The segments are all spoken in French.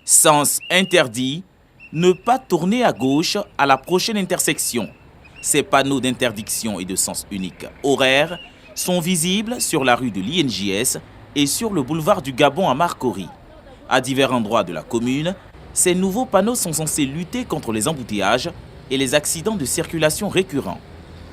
Sens interdit, ne pas tourner à gauche à la prochaine intersection. Ces panneaux d'interdiction et de sens unique horaire sont visibles sur la rue de l'INJS et sur le boulevard du Gabon à Marcory. À divers endroits de la commune, ces nouveaux panneaux sont censés lutter contre les embouteillages et les accidents de circulation récurrents.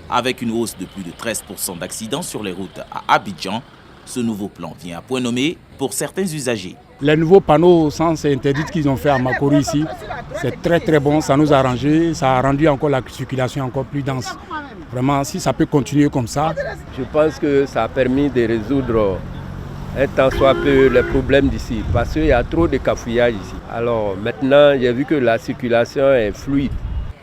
Avec une hausse de plus de 13% d'accidents sur les routes à Abidjan, ce nouveau plan vient à point nommé pour certains usagers. Les nouveaux panneaux sens interdits qu'ils ont fait à Marcory ici, c'est très bon, ça nous a arrangé, ça a rendu encore la circulation encore plus dense. Vraiment, si ça peut continuer comme ça. Je pense que ça a permis de résoudre un tant soit peu les problèmes d'ici, parce qu'il y a trop de cafouillages ici. Alors maintenant, j'ai vu que la circulation est fluide.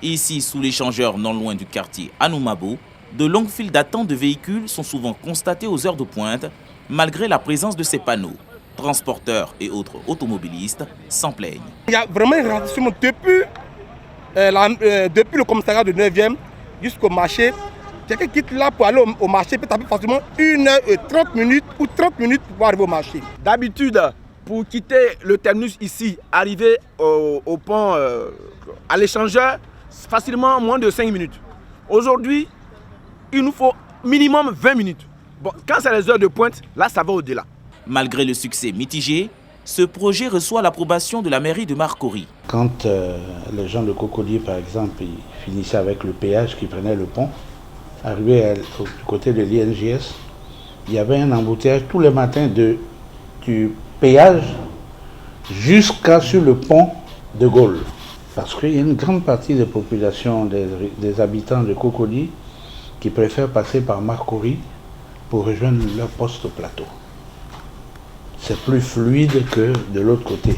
Ici, sous l'échangeur non loin du quartier Anoumabo, de longues files d'attente de véhicules sont souvent constatées aux heures de pointe, malgré la présence de ces panneaux. Transporteurs et autres automobilistes s'en plaignent. Il y a vraiment un ralentissement depuis le commissariat de 9e jusqu'au marché. Quelqu'un qui quitte là pour aller au marché peut taper facilement 1h30 minutes ou 30 minutes pour arriver au marché. D'habitude, pour quitter le terminus ici, arriver au pont, à l'échangeur, facilement moins de 5 minutes. Aujourd'hui, il nous faut minimum 20 minutes. Bon, quand c'est les heures de pointe, là, ça va au-delà. Malgré le succès mitigé, ce projet reçoit l'approbation de la mairie de Marcory. Quand les gens de Cocody, par exemple, ils finissaient avec le péage qui prenait le pont, arrivé du côté de l'INJS, il y avait un embouteillage tous les matins du péage jusqu'à sur le pont de Gaulle. Parce qu'il y a une grande partie des populations, des habitants de Cocody, qui préfèrent passer par Marcory pour rejoindre leur poste au plateau. C'est plus fluide que de l'autre côté.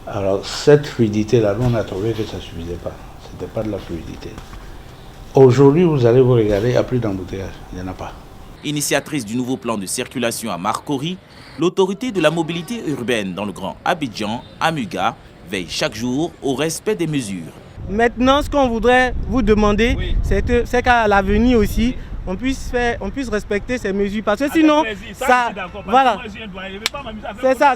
Alors cette fluidité-là, on a trouvé que ça ne suffisait pas. Ce n'était pas de la fluidité. Aujourd'hui, vous allez vous regarder, il n'y a plus d'embouteillage. Il n'y en a pas. Initiatrice du nouveau plan de circulation à Marcory, l'autorité de la mobilité urbaine dans le Grand Abidjan, AMUGA, veille chaque jour au respect des mesures. Maintenant, ce qu'on voudrait vous demander, c'est qu'à l'avenir aussi, on puisse respecter ces mesures. Parce que sinon,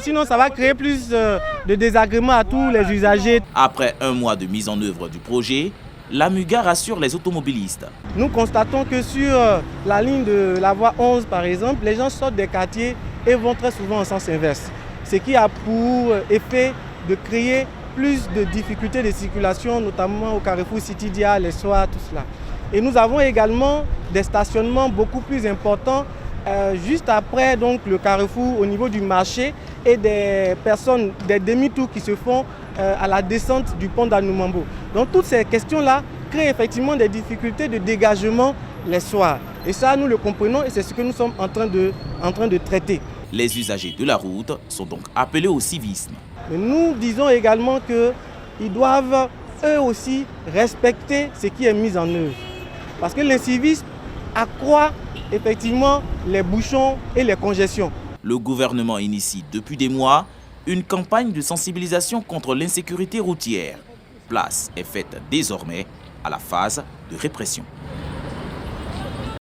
sinon ça va créer plus de désagréments à tous les usagers. Après un mois de mise en œuvre du projet, l'AMUGA rassure les automobilistes. Nous constatons que sur la ligne de la voie 11, par exemple, les gens sortent des quartiers et vont très souvent en sens inverse. Ce qui a pour effet de créer plus de difficultés de circulation, notamment au carrefour City-Dia, les soirs, tout cela. Et nous avons également des stationnements beaucoup plus importants juste après donc, le carrefour au niveau du marché et des personnes, des demi-tours qui se font à la descente du pont d'Anoumabo. Donc toutes ces questions-là créent effectivement des difficultés de dégagement les soirs. Et ça, nous le comprenons et c'est ce que nous sommes en train de traiter. Les usagers de la route sont donc appelés au civisme. Mais nous disons également qu'ils doivent eux aussi respecter ce qui est mis en œuvre. Parce que l'incivisme accroît effectivement les bouchons et les congestions. Le gouvernement initie depuis des mois une campagne de sensibilisation contre l'insécurité routière. Place est faite désormais à la phase de répression.